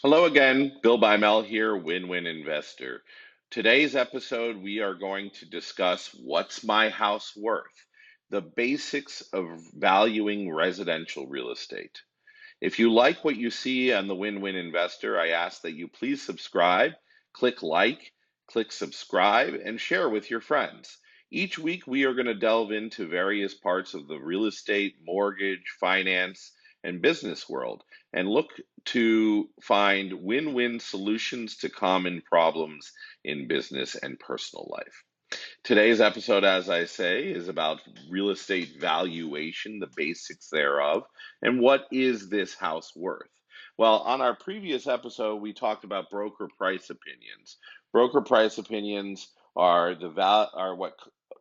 Hello again, Bill Bymel here, Win-Win Investor. Today's episode, we are going to discuss what's my house worth, the basics of valuing residential real estate. If you like what you see on the Win-Win Investor, I ask that you please subscribe, click like, click subscribe, and share with your friends. Each week, we are going to delve into various parts of the real estate, mortgage, finance, and business world and look to find win-win solutions to common problems in business and personal life. Today's episode, as I say, is about real estate valuation, the basics thereof, and what is this house worth? Well, on our previous episode, we talked about broker price opinions. Broker price opinions are are what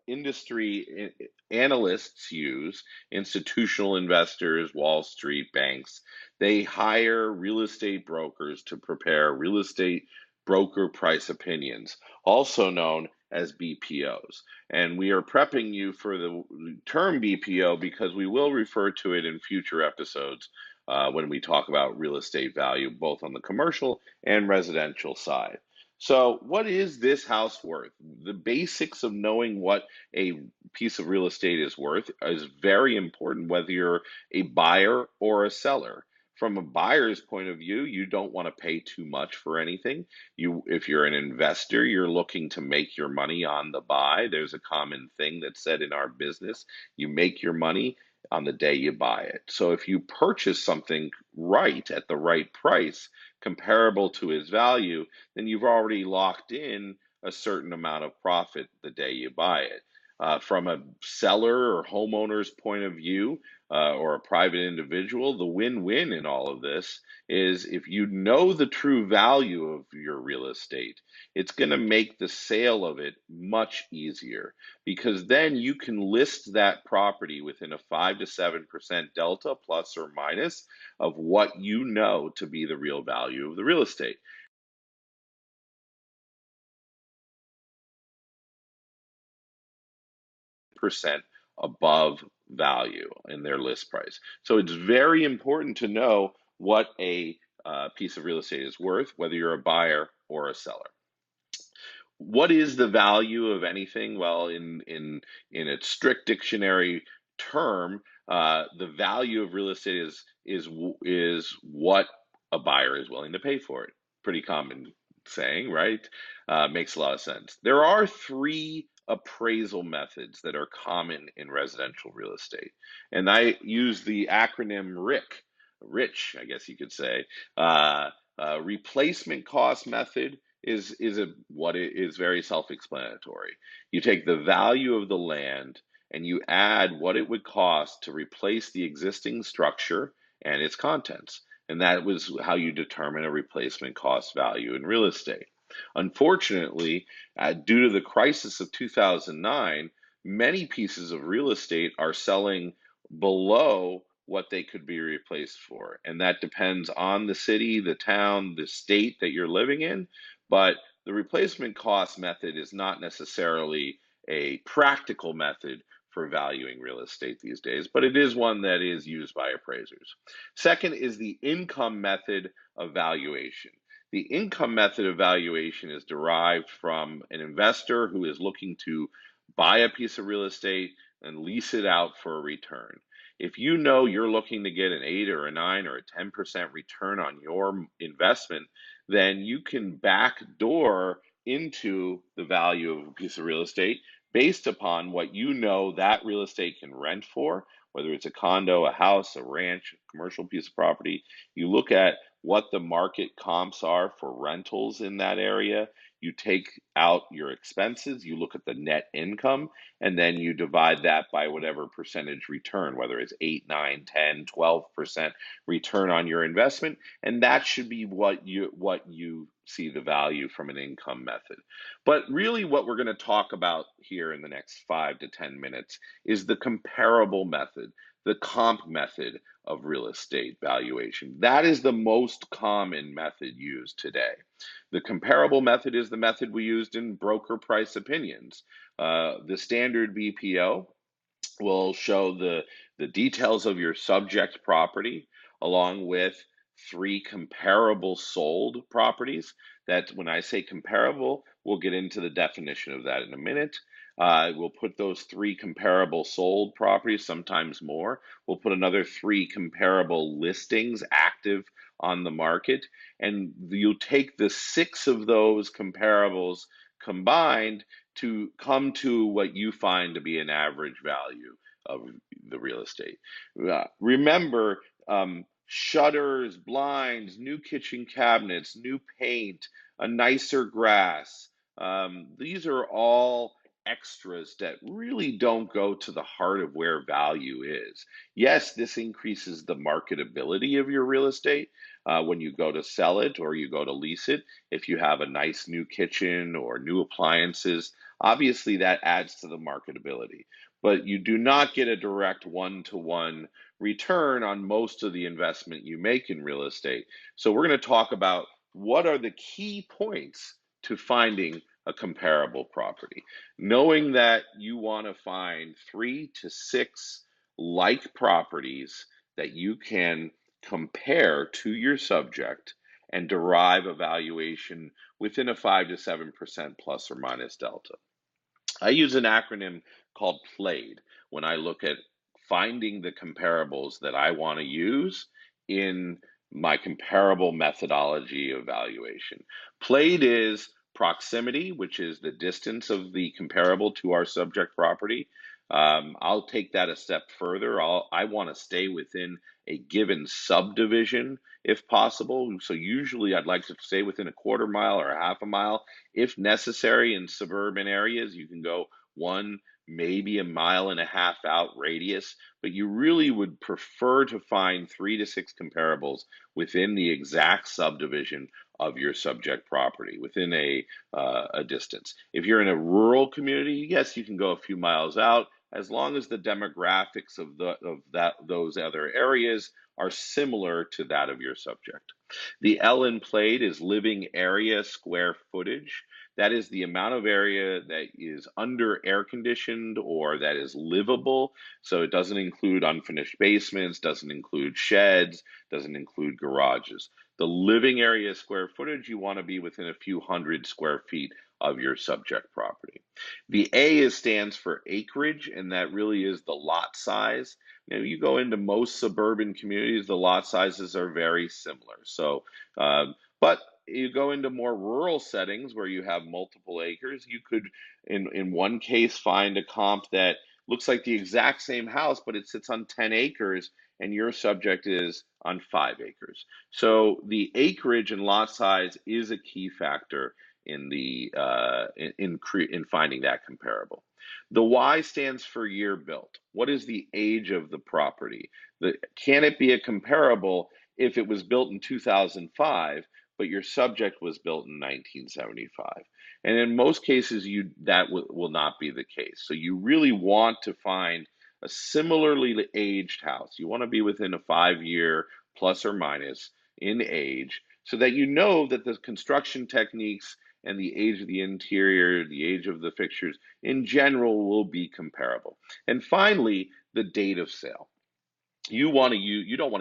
industry analysts use, institutional investors, Wall Street banks. They hire real estate brokers to prepare real estate broker price opinions, also known as BPOs. And we are prepping you for the term BPO because we will refer to it in future episodes when we talk about real estate value, both on the commercial and residential side. So, what is this house worth? The basics of knowing what a piece of real estate is worth is very important, whether you're a buyer or a seller. From a buyer's point of view, you don't want to pay too much for anything. If you're an investor, you're looking to make your money on the buy. There's a common thing that's said in our business. You make your money on the day you buy it. So if you purchase something right at the right price, comparable to its value, then you've already locked in a certain amount of profit the day you buy it. From a seller or homeowner's point of view, or a private individual, the win-win in all of this is if you know the true value of your real estate, it's going to make the sale of it much easier because then you can list that property within a 5 to 7% delta, plus or minus, of what you know to be the real value of the real estate. Percent above value in their list price. So it's very important to know what a piece of real estate is worth, whether you're a buyer or a seller. What is the value of anything? Well, in its strict dictionary term, the value of real estate is what a buyer is willing to pay for it. Pretty common saying, right? Makes a lot of sense. There are three appraisal methods that are common in residential real estate, and I use the acronym RICH, I guess you could say. Replacement cost method is a what it is very self-explanatory. You take the value of the land and you add what it would cost to replace the existing structure and its contents. And that was how you determine a replacement cost value in real estate. Unfortunately, due to the crisis of 2009, many pieces of real estate are selling below what they could be replaced for. And that depends on the city, the town, the state that you're living in. But the replacement cost method is not necessarily a practical method for valuing real estate these days, but it is one that is used by appraisers. Second is the income method of valuation. The income method of valuation is derived from an investor who is looking to buy a piece of real estate and lease it out for a return. If you know you're looking to get an 8 or a 9 or a 10% return on your investment, then you can backdoor into the value of a piece of real estate based upon what you know that real estate can rent for, whether it's a condo, a house, a ranch, a commercial piece of property. You look at what the market comps are for rentals in that area. You take out your expenses, you look at the net income, and then you divide that by whatever percentage return, whether it's 8, 9, 10, 12% return on your investment, and that should be what you see the value from an income method. But really what we're going to talk about here in the next 5 to 10 minutes is the comparable method, the comp method of real estate valuation. That is the most common method used today. The comparable method is the method we used in broker price opinions. The standard BPO will show the details of your subject property along with three comparable sold properties. That when I say comparable, we'll get into the definition of that in a minute. We'll put those three comparable sold properties, sometimes more. We'll put another three comparable listings active on the market, and you'll take the six of those comparables combined to come to what you find to be an average value of the real estate. Remember, shutters, blinds, new kitchen cabinets, new paint, a nicer grass. These are all extras that really don't go to the heart of where value is. Yes, this increases the marketability of your real estate when you go to sell it or you go to lease it. If you have a nice new kitchen or new appliances, obviously that adds to the marketability. But you do not get a direct one-to-one return on most of the investment you make in real estate. So we're going to talk about what are the key points to finding a comparable property. Knowing that you want to find 3 to 6 like properties that you can compare to your subject and derive a valuation within a 5 to 7% plus or minus delta. I use an acronym called PLAID when I look at finding the comparables that I want to use in my comparable methodology of valuation. PLAID is proximity, which is the distance of the comparable to our subject property. I'll take that a step further. I want to stay within a given subdivision if possible. So usually I'd like to stay within a quarter mile or a half a mile. If necessary, in suburban areas, you can go one, maybe a mile and a half out radius, but you really would prefer to find 3 to 6 comparables within the exact subdivision of your subject property, within a distance. If you're in a rural community, yes, you can go a few miles out, as long as the demographics of those other areas are similar to that of your subject. The L in PLAID is living area square footage. That is the amount of area that is under air conditioned or that is livable. So it doesn't include unfinished basements, doesn't include sheds, doesn't include garages. The living area square footage, you want to be within a few hundred square feet of your subject property. The stands for acreage, and that really is the lot size. You go into most suburban communities, the lot sizes are very similar. So, but you go into more rural settings where you have multiple acres, you could, in one case, find a comp that looks like the exact same house, but it sits on 10 acres and your subject is on 5 acres. So the acreage and lot size is a key factor in the in finding that comparable. The Y stands for year built. What is the age of the property? Can it be a comparable if it was built in 2005, but your subject was built in 1975? And in most cases, that will not be the case. So you really want to find a similarly aged house. You want to be within a 5 year plus or minus in age so that you know that the construction techniques and the age of the interior, the age of the fixtures in general will be comparable. And finally, the date of sale. You don't want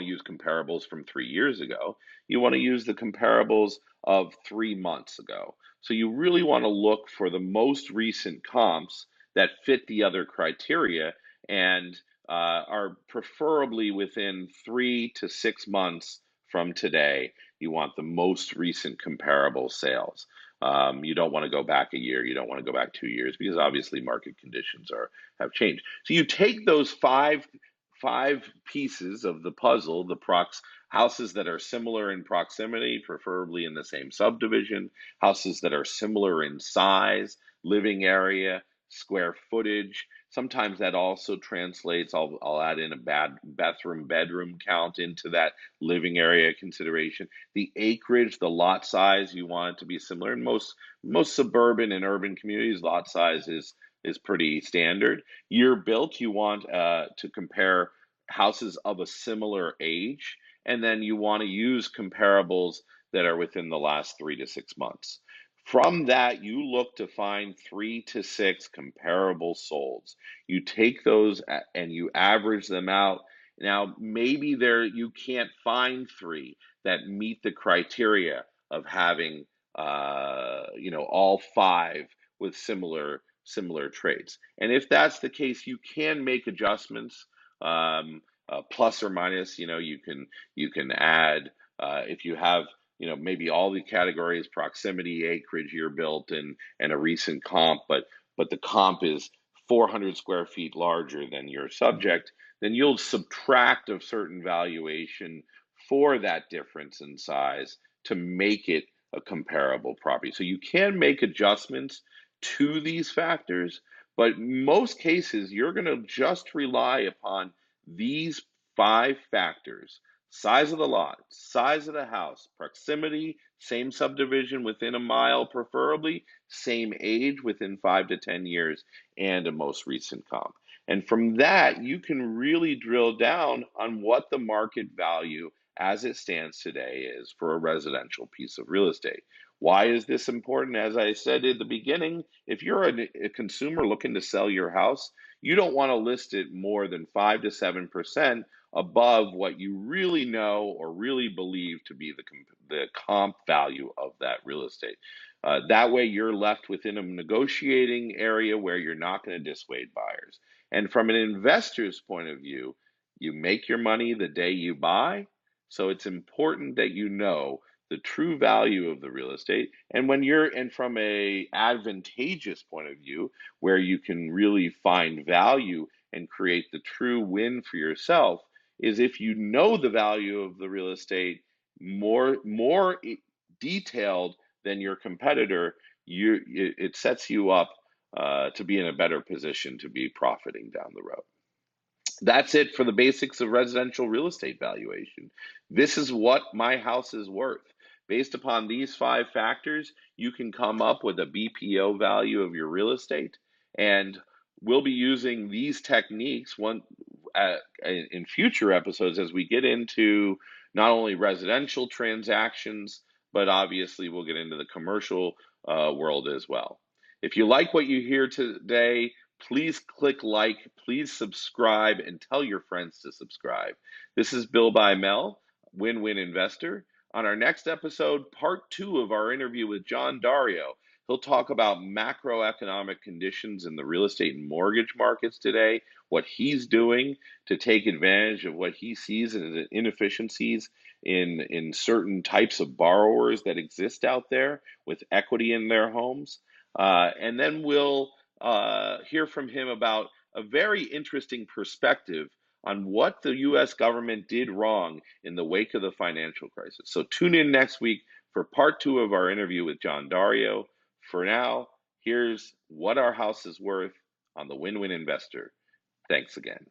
to use comparables from 3 years ago. You want to use the comparables of 3 months ago. So you really want to look for the most recent comps that fit the other criteria and are preferably within 3 to 6 months from today. You want the most recent comparable sales. You don't want to go back a year. You don't want to go back 2 years because obviously market conditions have changed. So you take those five pieces of the puzzle, the prox houses that are similar in proximity, preferably in the same subdivision, houses that are similar in size, living area, square footage. Sometimes that also translates, I'll add in a bedroom count into that living area consideration. The acreage, the lot size, you want it to be similar. In most suburban and urban communities, lot size is pretty standard. Year built, you want to compare houses of a similar age, and then you want to use comparables that are within the last 3 to 6 months. From that, you look to find 3 to 6 comparable solds. You take those and you average them out. Now, maybe you can't find three. that meet the criteria of having all five with similar traits. And if that's the case, you can make adjustments, plus or minus. You can add, if you have maybe all the categories: proximity, acreage, year built, and a recent comp, but the comp is 400 square feet larger than your subject, then you'll subtract a certain valuation for that difference in size to make it a comparable property. So you can make adjustments to these factors, but in most cases, you're going to just rely upon these five factors: size of the lot, size of the house, proximity, same subdivision within a mile, preferably, same age within 5 to 10 years, and a most recent comp. And from that, you can really drill down on what the market value as it stands today is for a residential piece of real estate. Why is this important? As I said at the beginning, if you're a consumer looking to sell your house, you don't want to list it more than 5 to 7% above what you really know or really believe to be the comp value of that real estate. That way, you're left within a negotiating area where you're not going to dissuade buyers. And from an investor's point of view, you make your money the day you buy. So it's important that you know the true value of the real estate. And from a advantageous point of view, where you can really find value and create the true win for yourself, is if you know the value of the real estate more detailed than your competitor, it sets you up to be in a better position to be profiting down the road. That's it for the basics of residential real estate valuation. This is what my house is worth. Based upon these five factors, you can come up with a BPO value of your real estate. And we'll be using these techniques in future episodes as we get into not only residential transactions, but obviously we'll get into the commercial world as well. If you like what you hear today, please click like, please subscribe, and tell your friends to subscribe. This is Bill Bymel, Win-Win Investor. On our next episode, part 2 of our interview with John Dario, he'll talk about macroeconomic conditions in the real estate and mortgage markets today, what he's doing to take advantage of what he sees as inefficiencies in certain types of borrowers that exist out there with equity in their homes. And then we'll hear from him about a very interesting perspective on what the U.S. government did wrong in the wake of the financial crisis. So tune in next week for part 2 of our interview with John Dario. For now, here's what our house is worth on the Win-Win Investor. Thanks again.